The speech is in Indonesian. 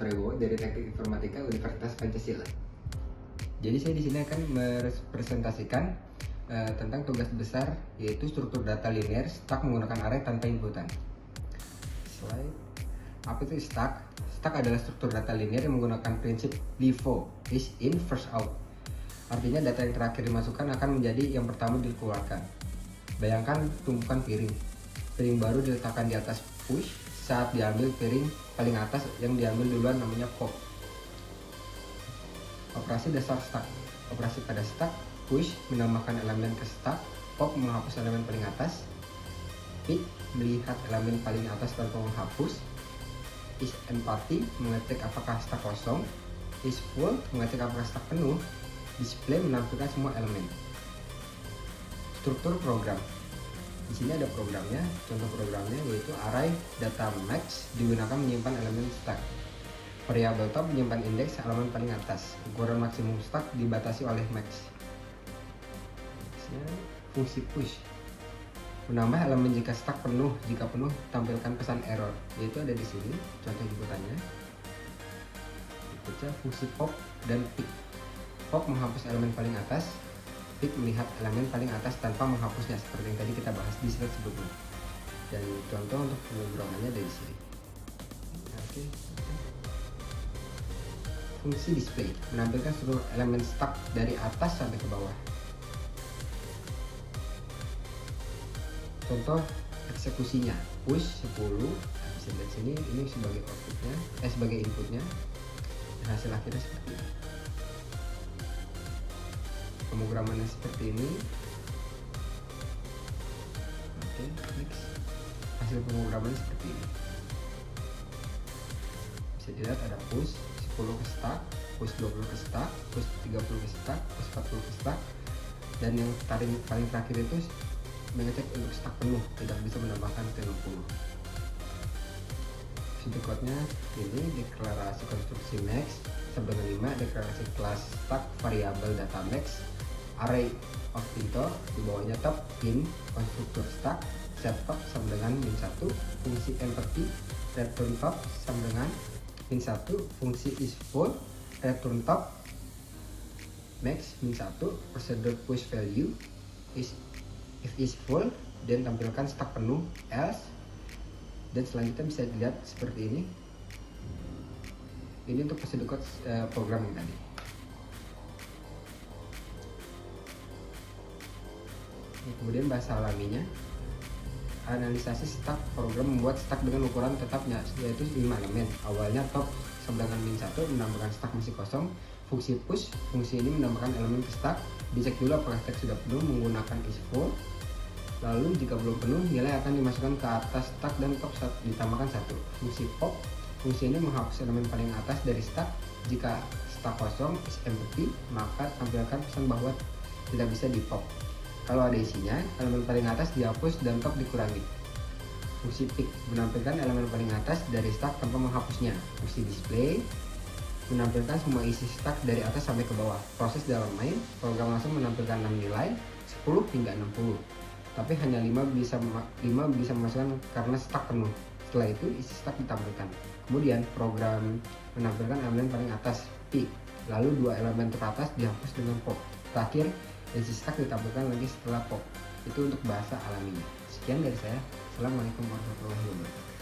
Prabowo dari Teknik Informatika Universitas Pancasila. Jadi saya di sini akan mempresentasikan tentang tugas besar, yaitu struktur data linear stack menggunakan array tanpa inputan. Slide. Apa itu stack? Stack adalah struktur data linear yang menggunakan prinsip LIFO, is in first out. Artinya data yang terakhir dimasukkan akan menjadi yang pertama dikeluarkan. Bayangkan tumpukan piring. Piring baru diletakkan di atas push, saat diambil piring paling atas yang diambil duluan namanya pop. Operasi dasar stack. Operasi pada stack, push menambahkan elemen ke stack, pop menghapus elemen paling atas, pick melihat elemen paling atas tanpa menghapus, is empty mengecek apakah stack kosong, is full mengecek apakah stack penuh, display menampilkan semua elemen. Struktur program. Di sini ada programnya. Contoh programnya yaitu array data max digunakan menyimpan elemen stack. Variabel top menyimpan indeks elemen paling atas. Ukuran maksimum stack dibatasi oleh max. Fungsi push menambah elemen jika stack penuh. Jika penuh tampilkan pesan error, yaitu ada di sini contoh inputannya. Baca fungsi pop dan pick. Pop menghapus elemen paling atas, pick melihat elemen paling atas tanpa menghapusnya, seperti yang tadi kita bahas di slide sebelumnya. Dan contoh untuk pemrogramannya dari sini. Oke. Fungsi display menampilkan seluruh elemen stack dari atas sampai ke bawah. Contoh eksekusinya, push 10, bisa lihat sini, ini sebagai outputnya, sebagai inputnya, dan hasil akhirnya seperti ini. Pemrogramannya seperti ini. Oke, next. Hasil pemrogramannya seperti ini. Bisa dilihat ada push 10 ke stack, push 20 ke stack, push 30 ke stack, push 40 ke stack, dan yang paling terakhir itu mengecek untuk stack penuh, tidak bisa menambahkan ke 60. Situ code-nya ini deklarasi konstruksi max sama dengan 5, deklarasi kelas stack variabel data max, array of pinto, di bawahnya top in konstruktur stack, set top sama dengan min 1, fungsi empty, return top sama dengan min 1, fungsi is full, return top max min 1, procedure push value is if is full, dan tampilkan stack penuh else, dan selanjutnya bisa dilihat seperti ini. Ini untuk prosedur code program yang tadi. Kemudian bahasa alaminya, analisasi stack program membuat stack dengan ukuran tetapnya, yaitu 5 elemen. Awalnya top sama dengan min 1 menambahkan stack masih kosong. Fungsi push, fungsi ini menambahkan elemen ke stack. Dicek dulu apakah stack sudah penuh menggunakan is full. Lalu jika belum penuh, nilai akan dimasukkan ke atas stack dan top ditambahkan 1. Fungsi pop, fungsi ini menghapus elemen paling atas dari stack. Jika stack kosong is empty, maka tampilkan pesan bahwa tidak bisa di pop. Kalau ada isinya, elemen paling atas dihapus dan top dikurangi. Fungsi pick menampilkan elemen paling atas dari stack tanpa menghapusnya. Fungsi display menampilkan semua isi stack dari atas sampai ke bawah. Proses dalam main, program langsung menampilkan 6 nilai, 10 hingga 60. Tapi hanya 5 bisa memasukkan karena stack penuh. Setelah itu isi stack ditampilkan. Kemudian program menampilkan elemen paling atas pick, lalu 2 elemen teratas dihapus dengan pop. Terakhir isi stack ditampilkan lagi setelah pop. Itu untuk bahasa alaminya. Sekian dari saya. Assalamualaikum warahmatullahi wabarakatuh.